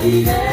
Ouais.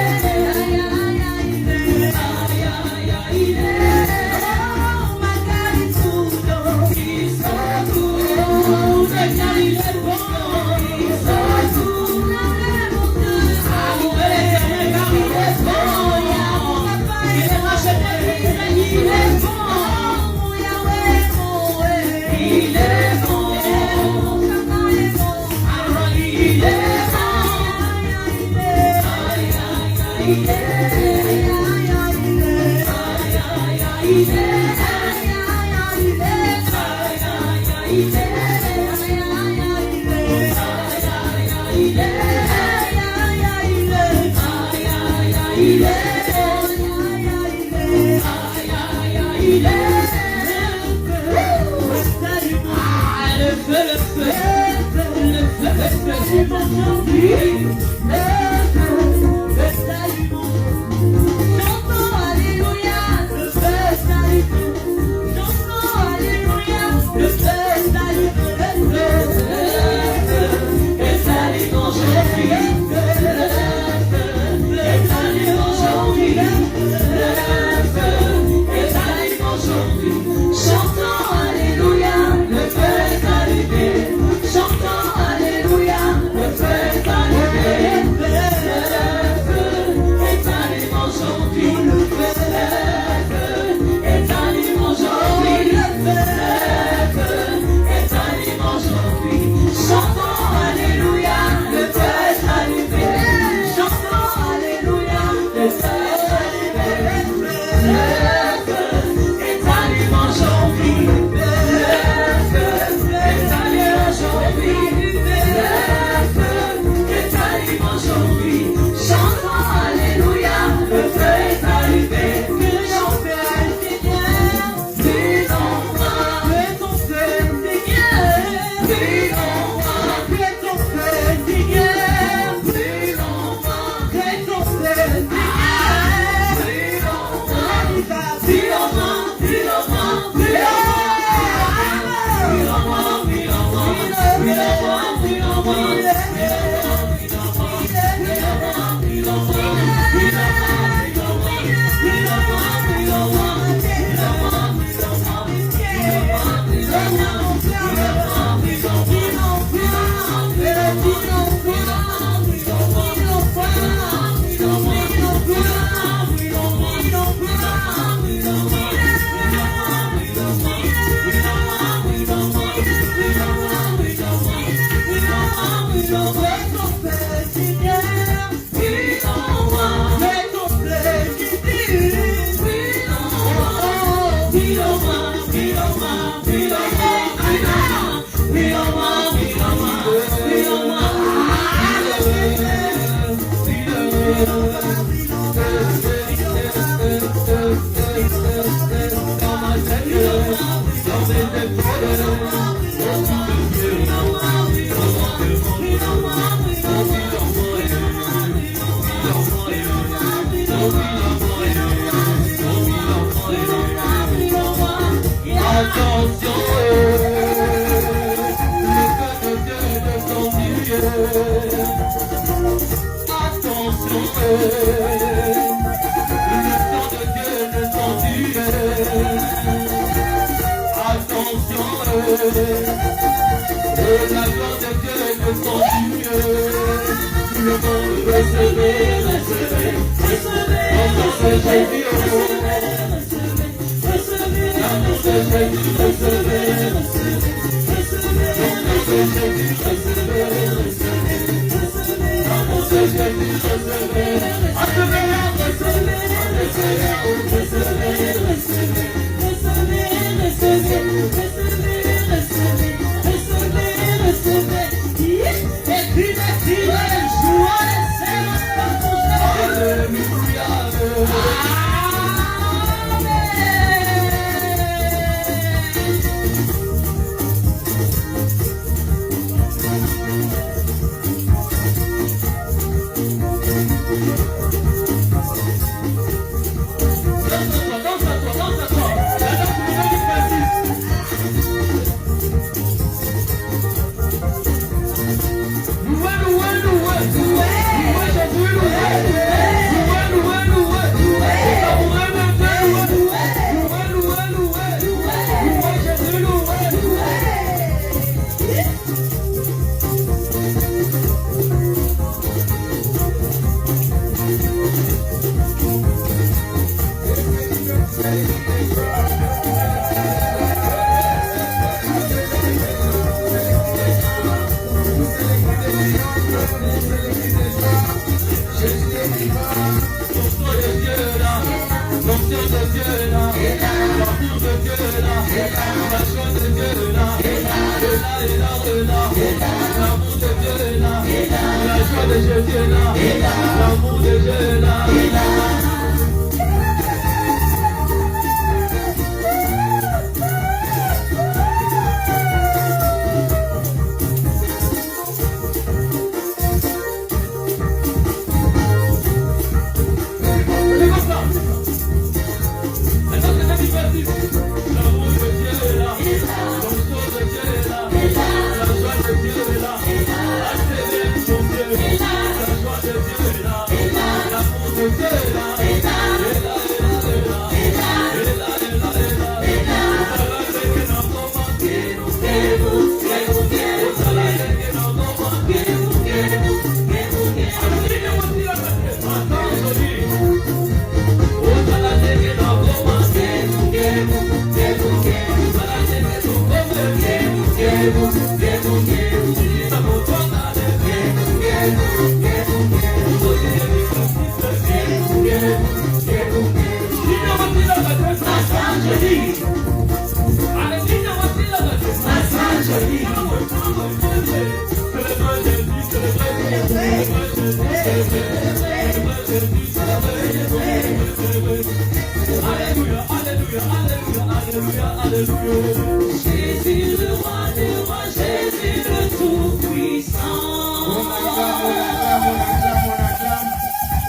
Jésus le roi des rois, Jésus le tout-puissant.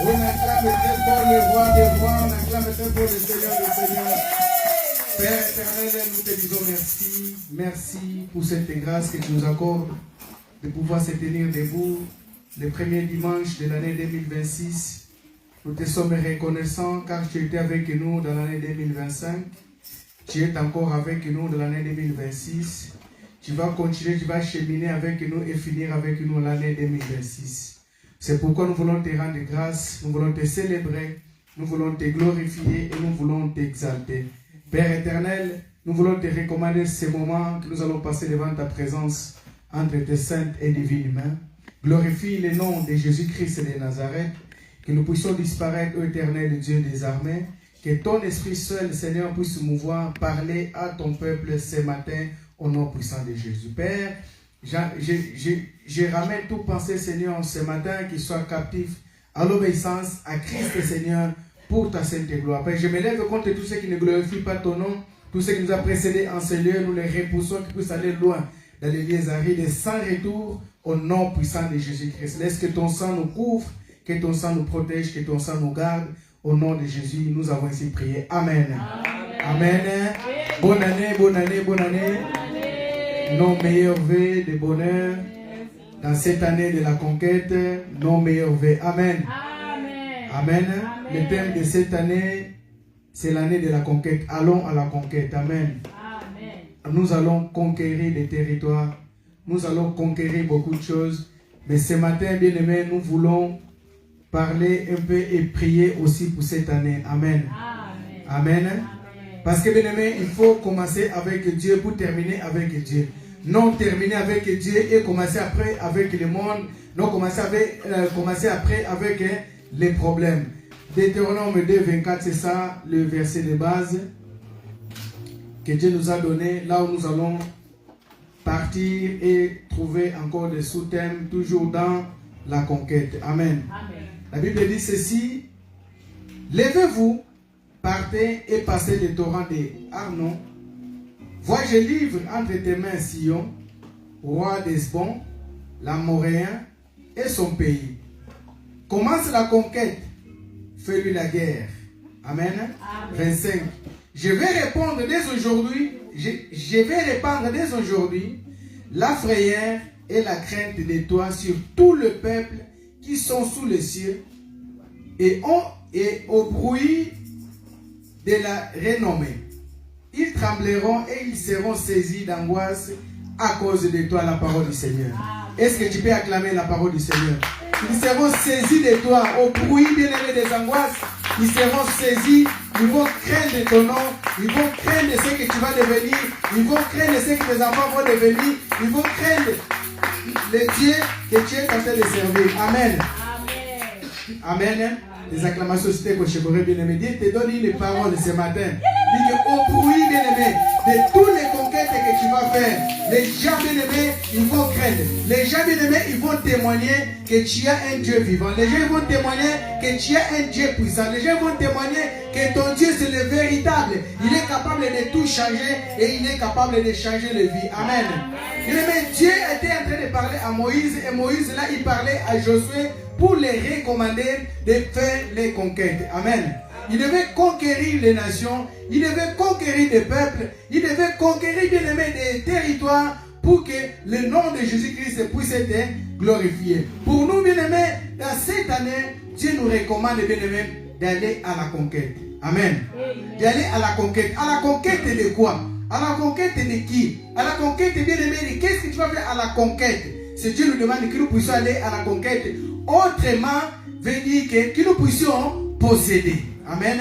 On acclame très fort le roi des rois, on acclame très fort le Seigneur des seigneurs. Père éternel, nous te disons merci. Merci pour cette grâce que tu nous accordes de pouvoir se tenir debout le premier dimanche de l'année 2026. Nous te sommes reconnaissants car tu étais avec nous dans l'année 2025. Tu es encore avec nous dans l'année 2026. Tu vas continuer, tu vas cheminer avec nous et finir avec nous l'année 2026. C'est pourquoi nous voulons te rendre grâce, nous voulons te célébrer, nous voulons te glorifier et nous voulons t'exalter. Père éternel, nous voulons te recommander ces moments que nous allons passer devant ta présence entre tes saintes et divines mains. Glorifie le nom de Jésus-Christ de Nazareth, que nous puissions disparaître, ô éternel Dieu des armées, que ton esprit seul, Seigneur, puisse mouvoir, parler à ton peuple ce matin au nom puissant de Jésus. Père, je ramène toute pensée, Seigneur, ce matin, qui soit captif à l'obéissance à Christ, Seigneur, pour ta sainte gloire. Père, je me lève contre tous ceux qui ne glorifient pas ton nom, tous ceux qui nous ont précédés en ce lieu, nous les repoussons, qu'ils puissent aller loin dans les lieux arides, sans retour, au nom puissant de Jésus-Christ. Laisse que ton sang nous couvre, que ton sang nous protège, que ton sang nous garde. Au nom de Jésus, nous avons ainsi prié. Amen. Amen. Amen. Bonne année, bonne année, bonne année. Nos meilleurs vœux de bonheur dans cette année de la conquête. Nos meilleurs vœux. Amen. Amen. Amen. Le thème de cette année, c'est l'année de la conquête. Allons à la conquête. Amen. Amen. Nous allons conquérir des territoires. Nous allons conquérir beaucoup de choses. Mais ce matin, bien aimés, nous voulons parler un peu et prier aussi pour cette année. Amen. Amen. Amen. Parce que bien aimé, il faut commencer avec Dieu pour terminer avec Dieu. Non terminer avec Dieu et commencer après avec le monde. Non commencer après avec les problèmes. Deutéronome 2, 24, c'est ça le verset de base que Dieu nous a donné. Là où nous allons partir et trouver encore des sous-thèmes toujours dans la conquête. Amen. Amen. La Bible dit ceci: levez-vous, partez et passez le torrent de Arnon. Vois, je livre entre tes mains Sion, roi d'Hesbon, l'Amoréen et son pays. Commence la conquête, fais-lui la guerre. Amen. Amen. 25. Je vais répandre dès aujourd'hui, je vais répandre dès aujourd'hui la frayeur et la crainte de toi sur tout le peuple qui sont sous les cieux, et au bruit de la renommée. Ils trembleront et ils seront saisis d'angoisse à cause de toi, la parole du Seigneur. Est-ce que tu peux acclamer la parole du Seigneur? Ils seront saisis de toi, au bruit bien-aimé des angoisses. Ils seront saisis, ils vont craindre ton nom, ils vont craindre ce que tu vas devenir, ils vont craindre ce que tes enfants vont devenir, ils vont craindre le Dieu que tu es en train de servir. Amen. Amen. Amen. Les acclamations, c'était que je pourrais bien aimer. Dieu te donne une parole ce matin. dit qu'au bruit, bien-aimé, de toutes les conquêtes que tu vas faire, les gens, bien-aimés, ils vont craindre. Les gens, bien-aimés, ils vont témoigner que tu as un Dieu vivant. Les gens vont témoigner que tu as un Dieu puissant. Les gens vont témoigner que ton Dieu, c'est le véritable. Il est capable de tout changer et il est capable de changer les vies. Amen. Bien-aimé, Dieu était en train de parler à Moïse et Moïse, là, il parlait à Josué pour les recommander de faire les conquêtes. Amen. Il devait conquérir les nations, il devait conquérir des peuples, il devait conquérir, bien aimé, des territoires pour que le nom de Jésus-Christ puisse être glorifié. Pour nous, bien aimés, dans cette année, Dieu nous recommande, bien aimé, d'aller à la conquête. Amen. D'aller à la conquête. À la conquête de quoi? À la conquête de qui? À la conquête, bien aimé, qu'est-ce que tu vas faire à la conquête? C'est Dieu nous demande que nous puissions aller à la conquête. Autrement, veut dire que nous puissions posséder. Amen.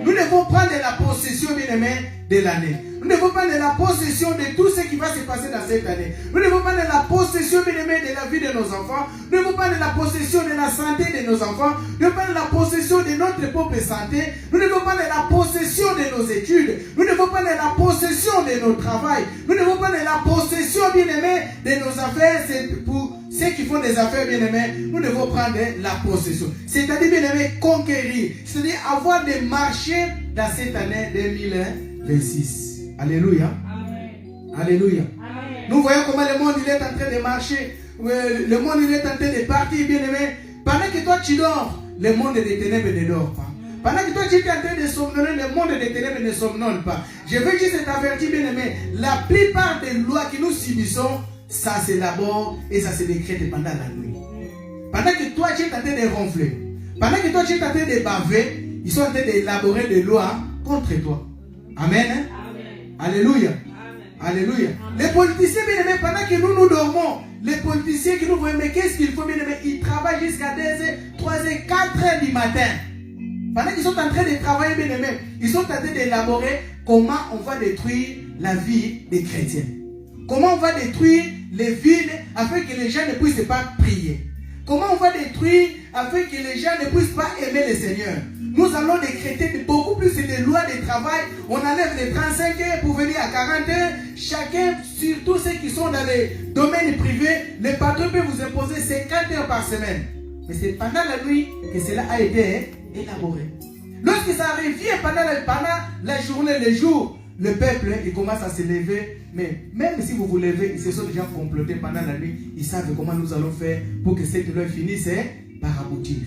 Nous devons prendre la possession, bien aimé, de l'année. Nous devons prendre la possession de tout ce qui va se passer dans cette année. Nous devons prendre la possession, bien aimé, de la vie de nos enfants. Nous devons prendre la possession de la santé de nos enfants. Nous devons prendre la possession de notre propre santé. Nous devons prendre la possession de nos études. Nous devons prendre la possession de notre travail. Nous devons prendre la possession, bien aimé, de nos affaires. C'est pour ceux qui font des affaires, bien aimés, nous devons prendre la possession. C'est-à-dire, bien aimé, conquérir. C'est-à-dire avoir des marchés dans cette année 2026. Alléluia. Amen. Alléluia. Amen. Nous voyons comment le monde il est en train de marcher. Le monde il est en train de partir, bien aimé. Pendant que toi tu dors, le monde des ténèbres ne dort pas. Pendant que toi tu es en train de somnoler, le monde des ténèbres ne somnole pas. Je veux juste t'avertir, bien aimé. La plupart des lois que nous subissons, ça s'élabore et ça se décrète pendant la nuit. Pendant que toi tu es en train de ronfler, pendant que toi tu es en train de baver, ils sont en train d'élaborer des lois contre toi. Amen. Amen. Alléluia. Amen. Alléluia. Amen. Les politiciens, bien aimés, pendant que nous dormons, les politiciens qui nous voient, mais qu'est-ce qu'il faut, bien aimés? Ils travaillent jusqu'à 2h, 3h, 4h du matin. Pendant qu'ils sont en train de travailler, bien aimés, ils sont en train d'élaborer comment on va détruire la vie des chrétiens. Comment on va détruire les villes afin que les gens ne puissent pas prier. Comment on va détruire afin que les gens ne puissent pas aimer le Seigneur. Nous allons décréter beaucoup plus de lois de travail. On enlève les 35 heures pour venir à 40 heures. Chacun, surtout ceux qui sont dans les domaines privés, le patron peut vous imposer 50 heures par semaine. Mais c'est pendant la nuit que cela a été élaboré. Lorsque ça revient pendant la journée, le jour, le peuple, il commence à se lever. Mais même si vous vous levez, ils se sont déjà complotés pendant la nuit. Ils savent comment nous allons faire pour que cette loi finisse par aboutir.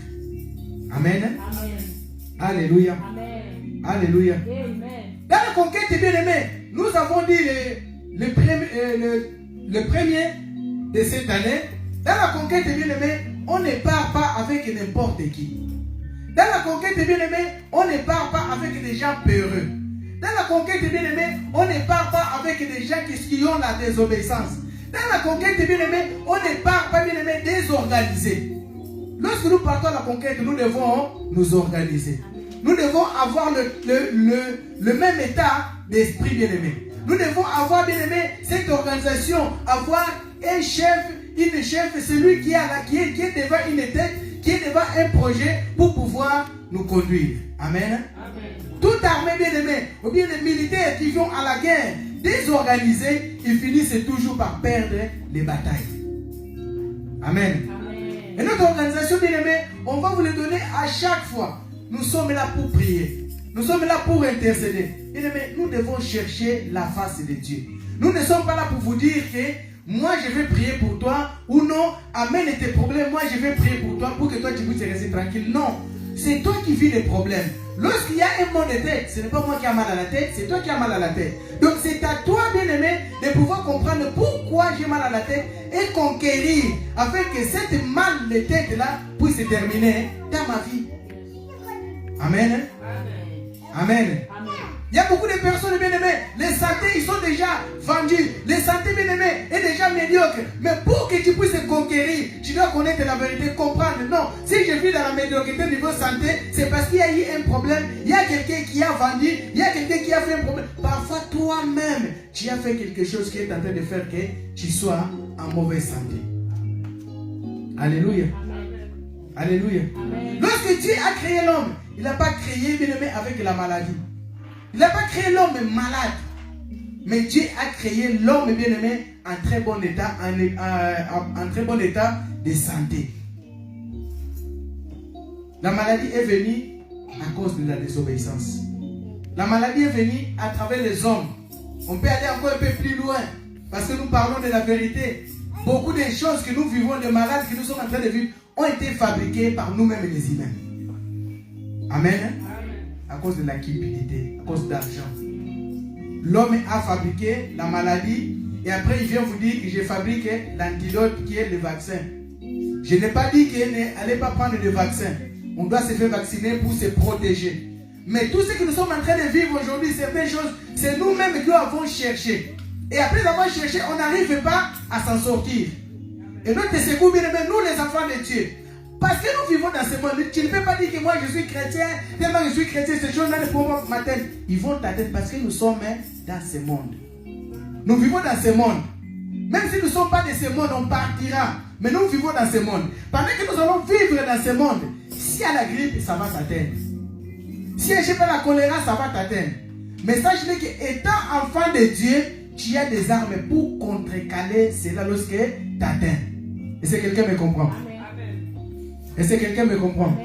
Amen. Amen. Alléluia. Amen. Alléluia. Amen. Dans la conquête, bien aimé, nous avons dit le premier de cette année. Dans la conquête, bien aimé, on ne part pas avec n'importe qui. Dans la conquête, bien aimé, on ne part pas avec des gens peureux. Dans la conquête, bien aimé, on ne part pas avec des gens qui ont la désobéissance. Dans la conquête, bien aimé, on ne part pas, bien aimé, désorganisés. Lorsque nous partons à la conquête, nous devons nous organiser. Nous devons avoir le même état d'esprit, bien aimé. Nous devons avoir, bien aimé, cette organisation, avoir un chef, une chef, celui qui est devant une tête, qui est devant un projet pour pouvoir nous conduire. Amen. Amen. Toute armée, bien aimé, ou bien les militaires qui vont à la guerre, désorganisés, ils finissent toujours par perdre les batailles. Amen. Et notre organisation, bien aimé, on va vous le donner à chaque fois. Nous sommes là pour prier. Nous sommes là pour intercéder. Bien aimé, nous devons chercher la face de Dieu. Nous ne sommes pas là pour vous dire que moi je vais prier pour toi ou non, amène tes problèmes, moi je vais prier pour toi pour que toi tu puisses rester tranquille. Non, c'est toi qui vis les problèmes. Lorsqu'il y a un mal de tête, ce n'est pas moi qui ai mal à la tête, c'est toi qui as mal à la tête. Donc c'est à toi, bien aimé, de pouvoir comprendre pourquoi j'ai mal à la tête et conquérir afin que cette mal de tête là puisse se terminer dans ma vie. Amen. Amen. Amen. Il y a beaucoup de personnes, bien aimées, les santé, ils sont déjà vendus. Les santé, bien aimées, est déjà médiocre. Mais pour que tu puisses conquérir, tu dois connaître la vérité, comprendre. Non, si je vis dans la médiocrité au niveau santé, c'est parce qu'il y a eu un problème. Il y a quelqu'un qui a vendu, il y a quelqu'un qui a fait un problème. Parfois, toi-même, tu as fait quelque chose qui est en train de faire que tu sois en mauvaise santé. Alléluia. Amen. Alléluia. Amen. Lorsque Dieu a créé l'homme, il n'a pas créé, bien aimé, avec la maladie. Il n'a pas créé l'homme malade. Mais Dieu a créé l'homme bien-aimé en très bon état, en très bon état de santé. La maladie est venue à cause de la désobéissance. La maladie est venue à travers les hommes. On peut aller encore un peu plus loin parce que nous parlons de la vérité. Beaucoup de choses que nous vivons, de malades que nous sommes en train de vivre, ont été fabriquées par nous-mêmes les humains. Amen. À cause de la cupidité, à cause d'argent. L'homme a fabriqué la maladie et après il vient vous dire que j'ai fabriqué l'antidote qui est le vaccin. Je n'ai pas dit que n'allez pas prendre le vaccin. On doit se faire vacciner pour se protéger. Mais tout ce que nous sommes en train de vivre aujourd'hui, certaines choses, c'est nous-mêmes qui avons cherché. Et après avoir cherché, on n'arrive pas à s'en sortir. Et notre secours, bien aimé, nous les enfants de Dieu. Parce que nous vivons dans ce monde. Tu ne peux pas dire que moi je suis chrétien, tellement je suis chrétien, ces choses-là ne pourront pas m'atteindre. Ils vont t'atteindre parce que nous sommes dans ce monde. Nous vivons dans ce monde. Même si nous ne sommes pas de ce monde, on partira. Mais nous vivons dans ce monde. Pendant que nous allons vivre dans ce monde, si à la grippe, ça va t'atteindre. Si je sais pas la choléra, ça va t'atteindre. Mais sache-le qu'étant enfant de Dieu, tu as des armes pour contrecaler cela lorsque t'atteins. Est-ce que quelqu'un me comprend? Est-ce que quelqu'un me comprend?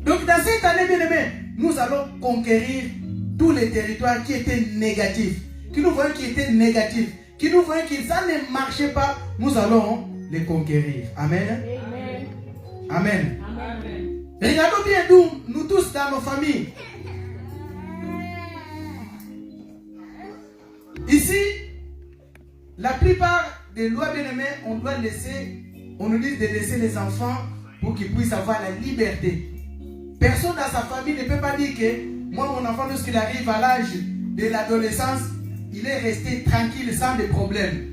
Donc dans cette année, bien aimé, nous allons conquérir tous les territoires qui étaient négatifs. Qui nous voyaient qui étaient négatifs. Qui nous voyaient que ça ne marchait pas. Nous allons les conquérir. Amen. Amen. Amen. Regardons bien nous tous dans nos familles. Ici, la plupart des lois bien-aimées, on doit laisser, on nous dit de laisser les enfants pour qu'ils puissent avoir la liberté. Personne dans sa famille ne peut pas dire que moi, mon enfant, lorsqu'il arrive à l'âge de l'adolescence, il est resté tranquille sans des problèmes.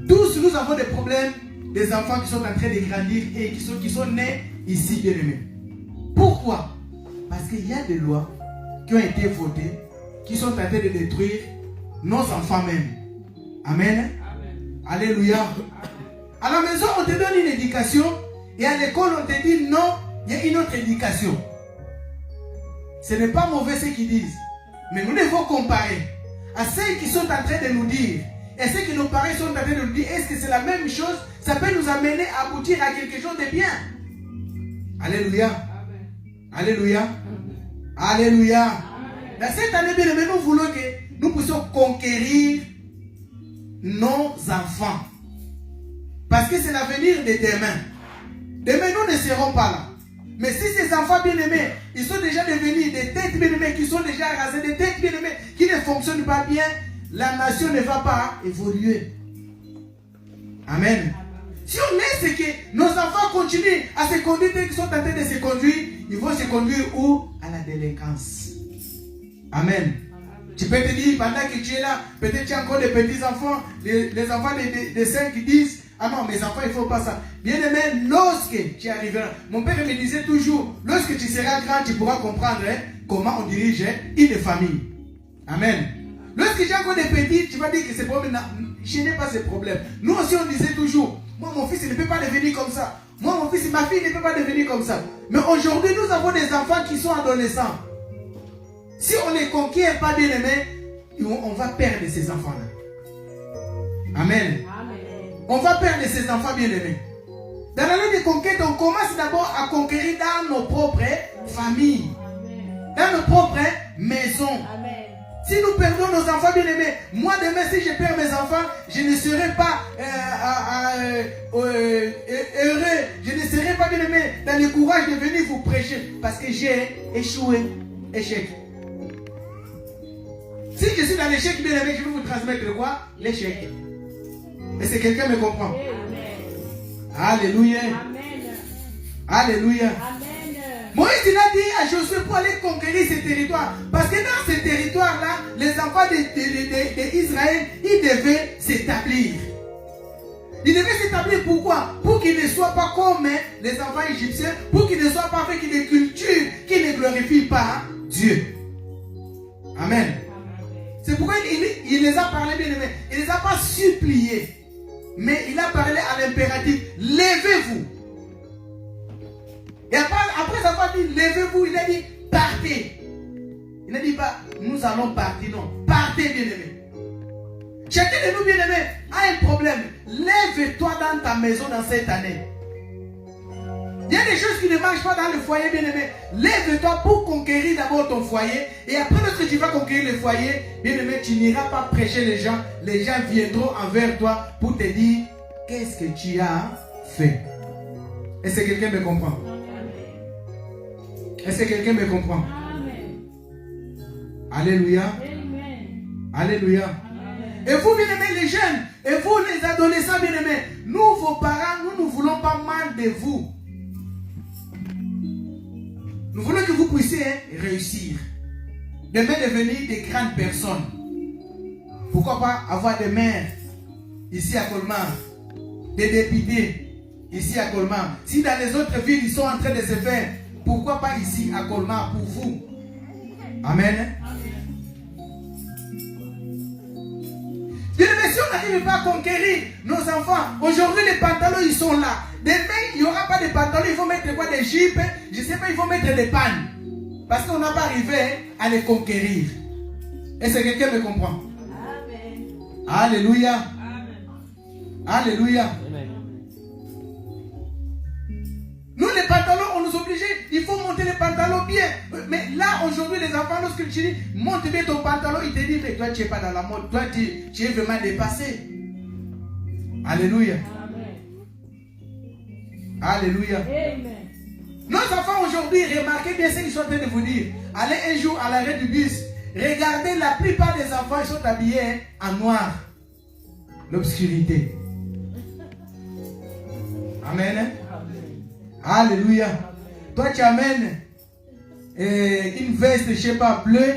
Tous nous avons des problèmes, des enfants qui sont en train de grandir et qui sont nés ici, bien-aimés. Pourquoi? Parce qu'il y a des lois qui ont été votées, qui sont en train de détruire nos enfants même. Amen. Amen. Alléluia. À la maison, on te donne une éducation et à l'école, on te dit non, il y a une autre éducation. Ce n'est pas mauvais ce qu'ils disent, mais nous devons comparer à ceux qui sont en train de nous dire et ceux que nos parents sont en train de nous dire. Est-ce que c'est la même chose? Ça peut nous amener à aboutir à quelque chose de bien. Alléluia. Amen. Alléluia. Amen. Alléluia. Amen. Dans cette année, bien aimé, nous voulons que nous puissions conquérir nos enfants. Parce que c'est l'avenir de demain. Demain, nous ne serons pas là. Mais si ces enfants bien-aimés, ils sont déjà devenus des têtes bien-aimées qui sont déjà rasées, des têtes bien-aimées qui ne fonctionnent pas bien, la nation ne va pas évoluer. Amen. Si on laisse que nos enfants continuent à se conduire tels qu'ils sont tentés de se conduire, ils vont se conduire où? À la délinquance. Amen. Tu peux te dire, pendant que tu es là, peut-être tu as encore des petits-enfants, les enfants de 5 qui disent, ah non, mes enfants, il ne faut pas ça. Bien aimé, lorsque tu arriveras, mon père me disait toujours, lorsque tu seras grand, tu pourras comprendre comment on dirige une famille. Amen. Lorsque tu as encore des petits, tu vas dire que c'est problème. Je n'ai pas ce problème. Nous aussi, on disait toujours, moi, mon fils, il ne peut pas devenir comme ça. Moi, mon fils, ma fille ne peut pas devenir comme ça. Mais aujourd'hui, nous avons des enfants qui sont adolescents. Si on ne les conquiert pas bien aimés, on va perdre ces enfants-là. Amen. On va perdre ces enfants bien-aimés. Dans l'année de conquête, on commence d'abord à conquérir dans nos propres familles. Dans nos propres maisons. Amen. Si nous perdons nos enfants bien-aimés, moi demain, si je perds mes enfants, je ne serai pas heureux. Je ne serai pas bien-aimé dans le courage de venir vous prêcher. Parce que j'ai échoué. Échec. Si je suis dans l'échec bien-aimé, je vais vous transmettre quoi? L'échec. Est-ce que quelqu'un me comprend? Amen. Alléluia. Amen. Alléluia. Amen. Moïse il a dit à Josué pour aller conquérir ces territoires. Parce que dans ces territoires-là, les enfants d'Israël, ils devaient s'établir. Ils devaient s'établir pourquoi? Pour qu'ils ne soient pas comme les enfants égyptiens, pour qu'ils ne soient pas avec des cultures qui ne glorifient pas Dieu. Amen. C'est pourquoi il les a parlé bien aimés. Il ne les a pas suppliés. Mais il a parlé à l'impératif. Levez-vous. Et après avoir dit levez-vous, il a dit partez. Il ne dit pas, nous allons partir, non. Partez, bien-aimés. Chacun de nous, bien-aimés, a un problème. Lève-toi dans ta maison dans cette année. Il y a des choses qui ne marchent pas dans le foyer, bien-aimé. Lève-toi pour conquérir d'abord ton foyer. Et après, lorsque tu vas conquérir le foyer, bien-aimé, tu n'iras pas prêcher les gens. Les gens viendront envers toi pour te dire qu'est-ce que tu as fait. Est-ce que quelqu'un me comprend? Est-ce que quelqu'un me comprend? Alléluia. Alléluia. Et vous, bien-aimés, les jeunes, et vous, les adolescents, bien-aimés, nous, vos parents, nous ne voulons pas mal de vous. Nous voulons que vous puissiez réussir. Demain, devenir des grandes personnes. Pourquoi pas avoir des maires ici à Colmar, des députés ici à Colmar. Si dans les autres villes, ils sont en train de se faire, pourquoi pas ici à Colmar pour vous? Amen. Mais si on n'arrive pas à conquérir nos enfants, aujourd'hui les pantalons ils sont là. Demain il n'y aura pas de pantalons, il faut mettre quoi? Des jupes, je ne sais pas, il faut mettre des pannes. Parce qu'on n'a pas arrivé à les conquérir. Est-ce que quelqu'un me comprend? Amen. Alléluia. Amen. Alléluia. Amen. Nous les pantalons, on nous oblige, il faut monter les pantalons bien. Mais là aujourd'hui les enfants, lorsque tu dis monte bien ton pantalon, ils te disent mais toi tu n'es pas dans la mode, toi tu es vraiment dépassé. Alléluia. Amen. Alléluia. Amen. Nos enfants aujourd'hui, remarquez bien ce qu'ils sont en train de vous dire. Allez un jour à l'arrêt du bus, regardez la plupart des enfants, ils sont habillés en noir. L'obscurité. Amen. Alléluia. Toi tu amènes une veste, je ne sais pas, bleue.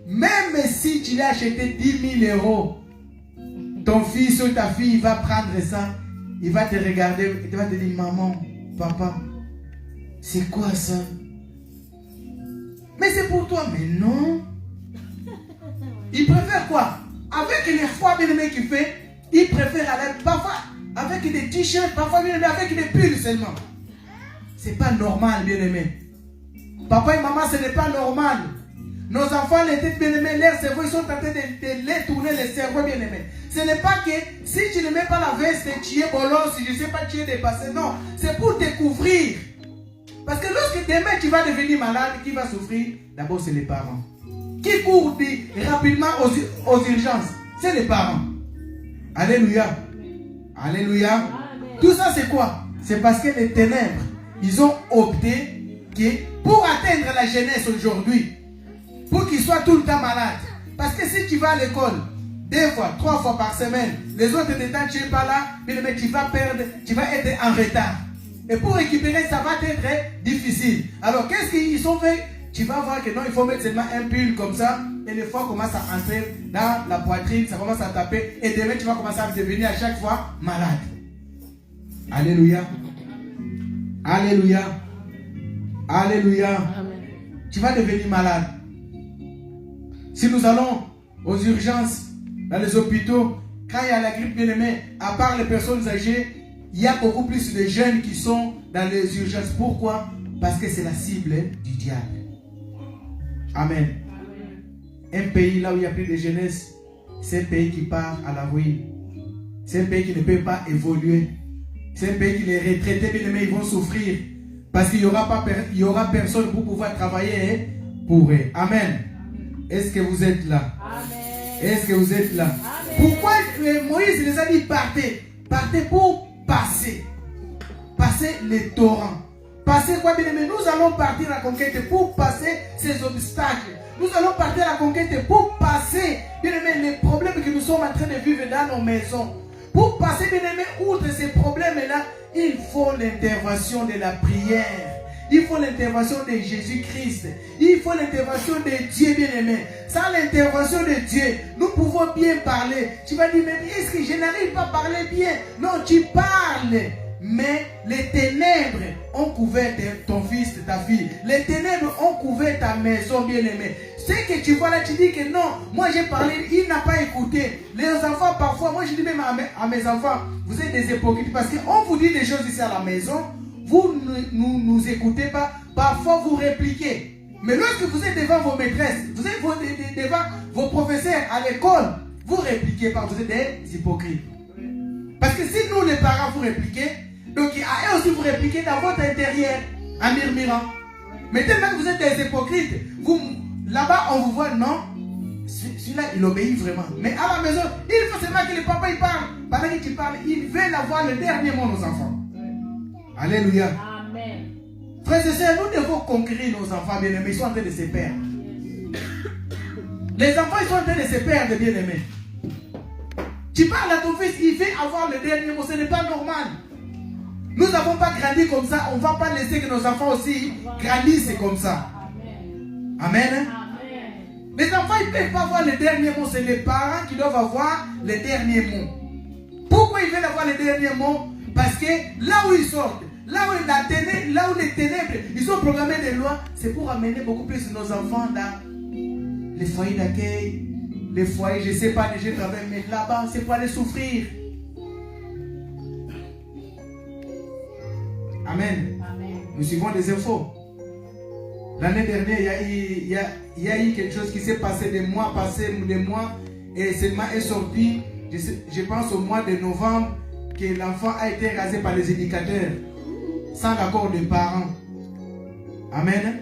Même si tu l'as acheté 10 000 euros, ton fils ou ta fille va prendre ça. Il va te regarder, il va te dire maman, papa, c'est quoi ça? Mais c'est pour toi. Mais non. Il préfère quoi? Avec les fois bien aimé qu'il fait, il préfère aller parfois avec des t-shirts, parfois bien aimé avec des pulls seulement. C'est pas normal, bien aimé. Papa et maman, ce n'est pas normal. Nos enfants, les têtes bien aimées, leurs cerveaux, ils sont en train de les tourner, les cerveaux bien aimés. Ce n'est pas que si tu ne mets pas la veste, tu es bolos, si je ne sais pas, tu es dépassé. Non, c'est pour te couvrir. Parce que lorsque demain tu vas devenir malade, qui va souffrir? D'abord, c'est les parents. Qui courent rapidement aux urgences? C'est les parents. Alléluia. Alléluia. Amen. Tout ça, c'est quoi? C'est parce que les ténèbres, ils ont opté que pour atteindre la jeunesse aujourd'hui, pour qu'ils soient tout le temps malades. Parce que si tu vas à l'école 2 fois, 3 fois par semaine, les autres temps tu n'es pas là, mais tu vas perdre, tu vas être en retard. Et pour récupérer, ça va être difficile. Alors qu'est-ce qu'ils ont fait? Tu vas voir que non, il faut mettre seulement un pull comme ça, et les fois commence à entrer dans la poitrine, ça commence à taper, et demain tu vas commencer à devenir à chaque fois malade. Alléluia. Alléluia. Alléluia. Amen. Tu vas devenir malade. Si nous allons aux urgences, dans les hôpitaux, quand il y a la grippe, bien aimé, à part les personnes âgées, il y a beaucoup plus de jeunes qui sont dans les urgences. Pourquoi? Parce que c'est la cible du diable. Amen. Amen. Un pays là où il n'y a plus de jeunesse, c'est un pays qui part à la ruine. C'est un pays qui ne peut pas évoluer. C'est un pays qui les retraités, bien aimés, ils vont souffrir. Parce qu'il n'y aura personne pour pouvoir travailler pour eux. Amen. Est-ce que vous êtes là? Amen. Est-ce que vous êtes là? Amen. Pourquoi Moïse les a dit partez? Partez pour passer. Passer les torrents. Passer quoi, bien aimé? Nous allons partir à la conquête pour passer ces obstacles. Nous allons partir à la conquête pour passer, bien aimé, les problèmes que nous sommes en train de vivre dans nos maisons. Pour passer, bien aimé, outre ces problèmes-là, il faut l'intervention de la prière. Il faut l'intervention de Jésus-Christ. Il faut l'intervention de Dieu, bien-aimé. Sans l'intervention de Dieu, nous pouvons bien parler. Tu vas dire, mais est-ce que je n'arrive pas à parler bien? Non, tu parles. Mais les ténèbres ont couvert ton fils, ta fille. Les ténèbres ont couvert ta maison, bien-aimé. Ce que tu vois là, tu dis que non, moi j'ai parlé, il n'a pas écouté. Les enfants, parfois, moi je dis même à mes enfants, vous êtes des hypocrites parce qu'on vous dit des choses ici à la maison. Vous ne nous écoutez pas, parfois vous répliquez. Mais lorsque vous êtes devant vos maîtresses, vous êtes devant vos professeurs à l'école, vous ne répliquez pas, vous êtes des hypocrites. Parce que si nous, les parents, vous répliquez, donc à eux aussi vous répliquez dans votre intérieur, en murmurant. Mais tellement que vous êtes des hypocrites, là-bas on vous voit, non, celui-là il obéit vraiment. Mais à la maison, il faut seulement que le papa il parle. Pendant que tu parles, il veut avoir le dernier mot nos enfants. Alléluia. Amen. Frères et sœurs, nous devons conquérir nos enfants bien-aimés. Ils sont en train de se perdre. Les enfants, ils sont en train de se perdre, bien-aimés. Tu parles à ton fils, il veut avoir le dernier mot. Ce n'est pas normal. Nous n'avons pas grandi comme ça. On ne va pas laisser que nos enfants aussi grandissent comme ça. Amen. Amen. Les enfants, ils ne peuvent pas avoir le dernier mot. C'est les parents qui doivent avoir le dernier mot. Pourquoi ils veulent avoir le dernier mot? Parce que là où ils sortent, là où les ténèbres, ils ont programmé des lois, c'est pour amener beaucoup plus nos enfants dans les foyers d'accueil, les foyers, je ne sais pas, les gens travaillent, mais là-bas, c'est pour aller souffrir. Amen. Amen. Nous suivons des infos. L'année dernière, il y a eu quelque chose qui s'est passé des mois et seulement est sorti, je pense au mois de novembre, que l'enfant a été rasé par les éducateurs, sans l'accord des parents. Amen.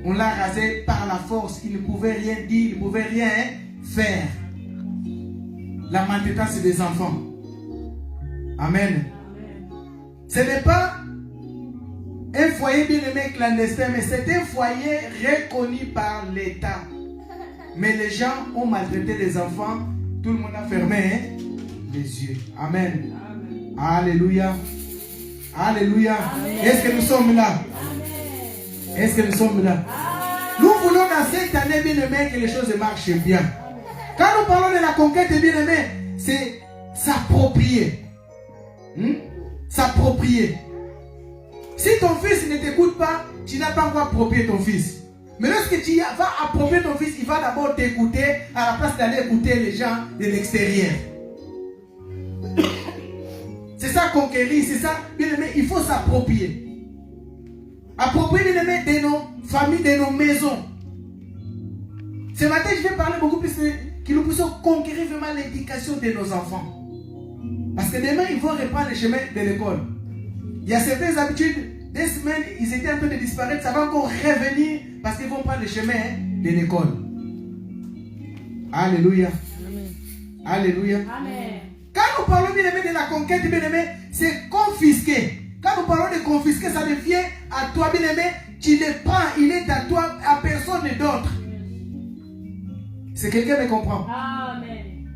On l'a rasé par la force, il ne pouvait rien dire, il ne pouvait rien faire. La maltraitance des enfants. Amen. Ce n'est pas un foyer bien-aimé clandestin, mais c'est un foyer reconnu par l'État. Mais les gens ont maltraité les enfants, tout le monde a fermé les yeux. Amen. Amen. Alléluia. Alléluia. Est-ce que nous sommes là? Est-ce que nous sommes là? Nous voulons dans cette année, bien-aimé, que les choses marchent bien. Quand nous parlons de la conquête, bien-aimé, c'est s'approprier. S'approprier. Si ton fils ne t'écoute pas, tu n'as pas encore approprié ton fils. Mais lorsque tu vas approprier ton fils, il va d'abord t'écouter à la place d'aller écouter les gens de l'extérieur. C'est ça conquérir, c'est ça, bien aimé, il faut s'approprier. Approprier, bien aimé, de nos familles, de nos maisons. Ce matin, je vais parler beaucoup plus que nous puissions conquérir vraiment l'éducation de nos enfants. Parce que demain, ils vont reprendre le chemin de l'école. Il y a certaines habitudes, des semaines, ils étaient en train de disparaître, ça va encore revenir parce qu'ils vont prendre le chemin de l'école. Alléluia. Amen. Alléluia. Amen. Quand nous parlons bien aimé de la conquête, bien aimé, c'est confisquer. Quand nous parlons de confisquer, ça devient à toi, bien aimé, tu le prends, il est à toi, à personne d'autre. C'est quelqu'un me comprend. Amen.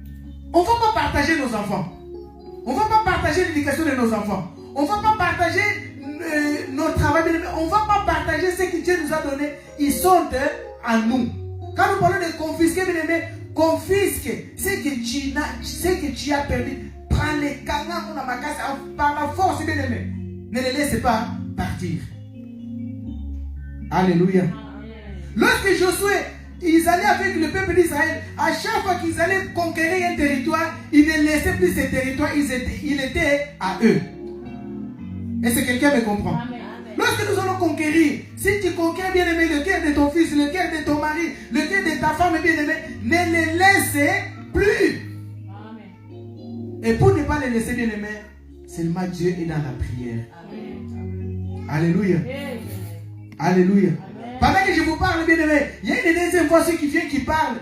On ne va pas partager nos enfants. On ne va pas partager l'éducation de nos enfants. On ne va pas partager notre travail. On ne va pas partager ce que Dieu nous a donné. Ils sont en nous. Quand nous parlons de confisquer, bien aimé, confisque ce que tu as perdu. Prends les canons par la force, bien aimé. Ne les laisse pas partir. Alléluia. Lorsque Josué, ils allaient avec le peuple d'Israël, à chaque fois qu'ils allaient conquérir un territoire, ils ne laissaient plus ce territoire, il était à eux. Est-ce que quelqu'un me comprend? Amen. Lorsque nous allons conquérir, si tu conquiers bien aimé le cœur de ton fils, le cœur de ton mari, le cœur de ta femme bien aimé, ne les laissez plus. Amen. Et pour ne pas les laisser bien aimé, seulement Dieu est dans la prière. Amen. Alléluia. Amen. Alléluia. Amen. Pendant que je vous parle bien aimé, il y a une deuxième fois ceux qui viennent qui parlent.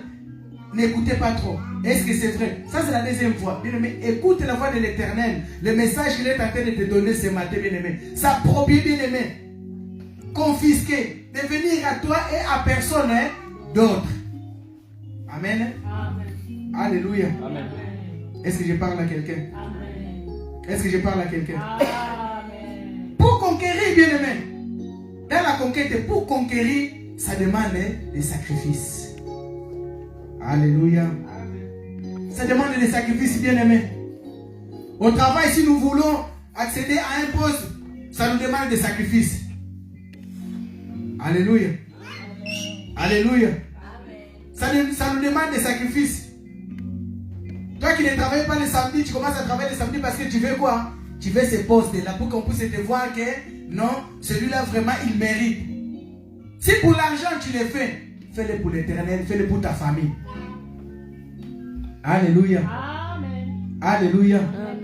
N'écoutez pas trop. Est-ce que c'est vrai? Ça c'est la deuxième fois. Bien aimé, écoute la voix de l'Éternel. Le message qu'il est en train de te donner ce matin, bien aimé. S'approprier, bien aimé. Confisquer. Devenir à toi et à personne d'autre. Amen. Amen. Alléluia. Amen. Est-ce que je parle à quelqu'un? Amen. Est-ce que je parle à quelqu'un? Amen. Pour conquérir, bien aimé. Dans la conquête, pour conquérir, ça demande des sacrifices. Alléluia. Amen. Ça demande des sacrifices, bien aimés. Au travail, si nous voulons accéder à un poste, ça nous demande des sacrifices. Alléluia. Amen. Alléluia. Amen. Ça nous demande des sacrifices. Toi qui ne travailles pas le samedi, tu commences à travailler le samedi parce que tu veux quoi? Tu veux ce poste-là pour qu'on puisse te voir que non, celui-là vraiment il mérite. Si pour l'argent tu le fais, fais-le pour l'éternel, fais-le pour ta famille. Alléluia. Amen. Alléluia. Amen.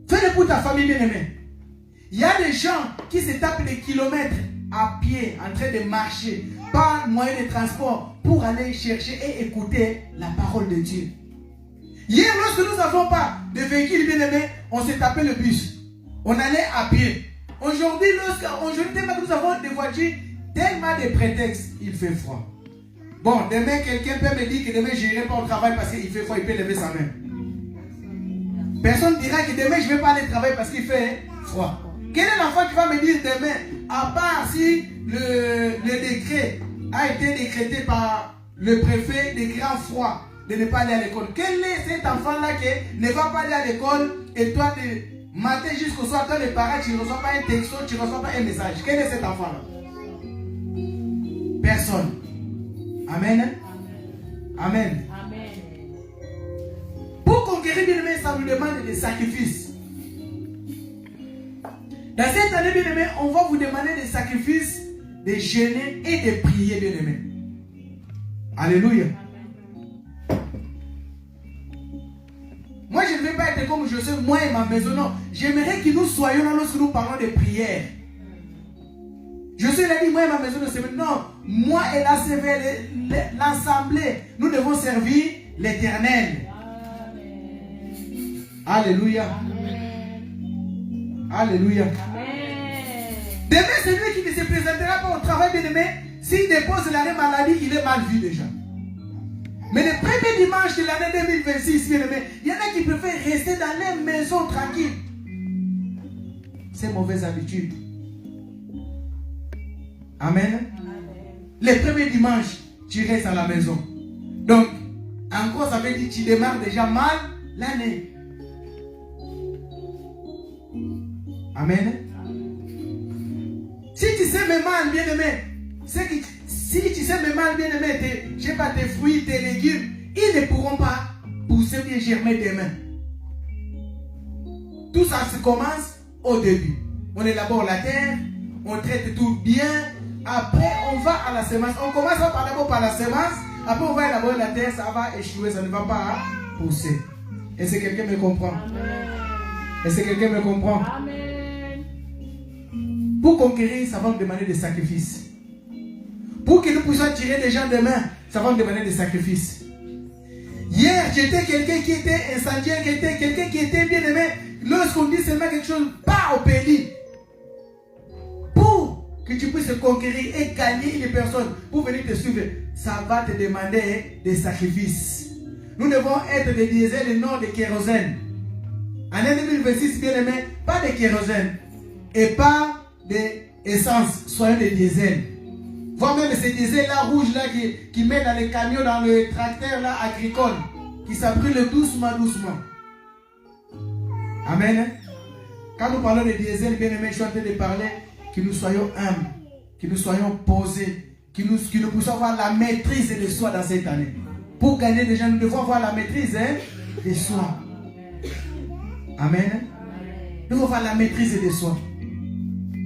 Fais-le pour ta famille, bien-aimé. Il y a des gens qui se tapent des kilomètres à pied, en train de marcher, par moyen de transport, pour aller chercher et écouter la parole de Dieu. Hier, lorsque nous n'avons pas de véhicule, bien-aimé, on s'est tapé le bus. On allait à pied. Aujourd'hui, tellement que nous avons des voitures, tellement de prétextes, il fait froid. Bon, demain, quelqu'un peut me dire que demain, je n'irai pas au travail parce qu'il fait froid, il peut lever sa main. Personne ne dira que demain, je ne vais pas aller travailler parce qu'il fait froid. Quel est l'enfant qui va me dire demain, à part si le décret a été décrété par le préfet de grand froid, de ne pas aller à l'école? Quel est cet enfant-là qui ne va pas aller à l'école et toi, de matin jusqu'au soir, toi, les parents, tu ne reçois pas un texto, tu ne reçois pas un message? Quel est cet enfant-là? Personne. Amen. Amen. Amen. Pour conquérir, bien aimé, ça nous demande des sacrifices. Dans cette année, bien aimé, on va vous demander des sacrifices, de jeûner et de prier, bien aimé. Alléluia. Moi, je ne vais pas être comme je suis, moi et ma maison, non. J'aimerais que nous soyons là lorsque nous parlons de prière. Je suis là, dit, moi et ma maison de semaine. Non, moi et la CV, l'assemblée, nous devons servir l'Éternel. Alléluia. Alléluia. Demain, celui qui ne se présentera pas au travail, bien aimé, s'il dépose l'arrêt maladie, il est mal vu déjà. Mais le premier dimanche de l'année 2026, bien aimé, il y en a qui préfèrent rester dans les maisons tranquilles. C'est mauvaise habitude. Amen. Le premier dimanche, tu restes à la maison. Donc, encore, ça veut dire que tu démarres déjà mal l'année. Amen. Si tu sais me mal, bien aimé, si tu sais me mal, bien aimé, tes fruits, tes légumes, ils ne pourront pas pousser bien germer demain. Tout ça se commence au début. On élabore la terre, on traite tout bien. Après, on va à la semence. On commence d'abord par la semence. Après, on va élaborer la terre. Ça va échouer, ça ne va pas pousser. Est-ce que quelqu'un me comprend? Est-ce que quelqu'un me comprend? Amen. Pour conquérir, ça va nous demander des sacrifices. Pour que nous puissions tirer les gens demain, ça va nous demander des sacrifices. Hier, j'étais quelqu'un qui était incendiaire, quelqu'un qui était bien aimé. Lorsqu'on dit seulement quelque chose, pas au pays. Pour que tu puisses conquérir et gagner une personne pour venir te suivre, ça va te demander des sacrifices. Nous devons être des diesels et non des kérosène. En 2026, bien aimé, pas de kérosène et pas d'essence, soyons des diesels. Voir même ces diesels-là rouges là qui mettent dans les camions, dans le tracteur là agricole, qui s'abrûlent doucement. Amen. Quand nous parlons de diesel, bien aimé, je suis en train de parler que nous soyons humbles, que nous soyons posés, que nous puissions avoir la maîtrise de soi dans cette année. Pour gagner des gens, nous devons avoir la maîtrise de soi. Amen. Nous devons avoir la maîtrise de soi.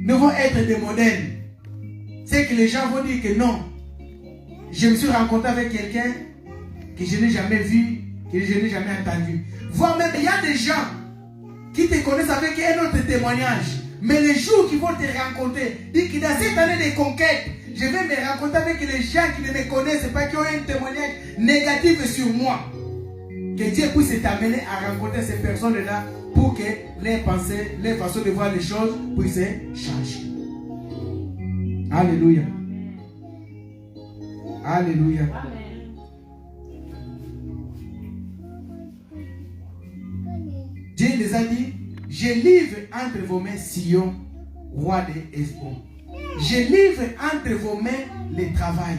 Nous devons être des modèles. C'est que les gens vont dire que non. Je me suis rencontré avec quelqu'un que je n'ai jamais vu, que je n'ai jamais entendu. Voire même, il y a des gens qui te connaissent avec un autre témoignage. Mais les jours qu'ils vont te rencontrer, disent que dans cette année de conquête, je vais me rencontrer avec les gens qui ne me connaissent pas, qui ont un témoignage négatif sur moi. Que Dieu puisse t'amener à rencontrer ces personnes-là pour que les pensées, les façons de voir les choses puissent changer. Alléluia. Alléluia. Dieu les a dit, je livre entre vos mains Sion, roi des espoirs. Je livre entre vos mains le travail.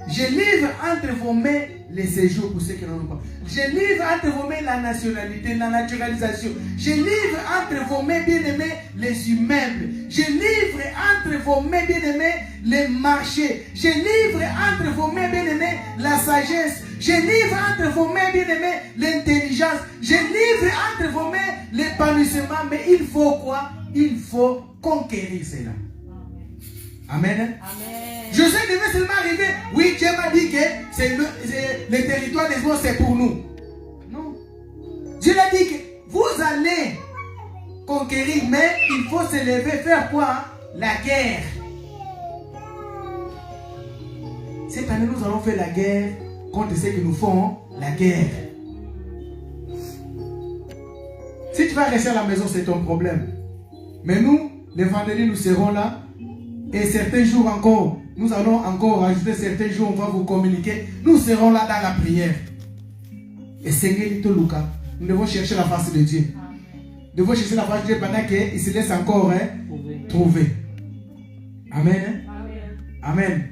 Je livre entre vos mains les séjours pour ceux qui n'en ont pas. Je livre entre vos mains la nationalité, la naturalisation. Je livre entre vos mains, bien-aimés, les immeubles. Je livre entre vos mains, bien-aimés, les marchés. Je livre entre vos mains, bien-aimés, la sagesse. Je livre entre vos mains, bien-aimés, l'intelligence. Je livre entre vos mains l'épanouissement. Mais il faut quoi? Il faut conquérir cela. Amen. Amen. Josué devait seulement arriver. Oui, Dieu m'a dit que le territoire des morts, c'est pour nous. Non. Dieu l'a dit que vous allez conquérir, mais il faut se lever, faire quoi? La guerre. Cette année, nous allons faire la guerre contre ceux qui nous font la guerre. Si tu vas rester à la maison, c'est ton problème. Mais nous, les vendredis, nous serons là. Et certains jours encore, nous allons encore rajouter certains jours, on va vous communiquer. Nous serons là dans la prière. Et Seigneur, nous devons chercher la face de Dieu. Nous devons chercher la face de Dieu pendant qu'il se laisse encore trouver. Amen. Amen.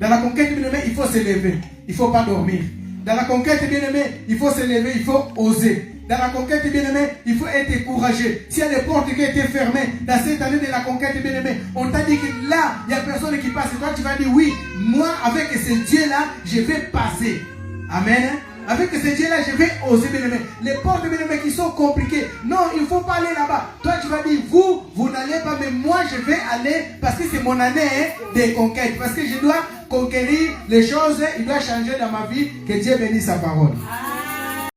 Dans la conquête, bien aimé, il faut se lever. Il ne faut pas dormir. Dans la conquête, bien aimé, il faut se lever, il faut oser. Dans la conquête, bien aimé, il faut être courageux. S'il y a des portes qui ont été fermées dans cette année de la conquête, bien aimé, on t'a dit que là, il n'y a personne qui passe. Et toi, tu vas dire oui, moi, avec ce Dieu-là, je vais passer. Amen. Avec ce Dieu-là, je vais oser, bien aimé. Les portes, bien aimé, qui sont compliquées. Non, il ne faut pas aller là-bas. Toi, tu vas dire, vous n'allez pas, mais moi, je vais aller parce que c'est mon année de conquête. Parce que je dois conquérir les choses, il doit changer dans ma vie. Que Dieu bénisse sa parole.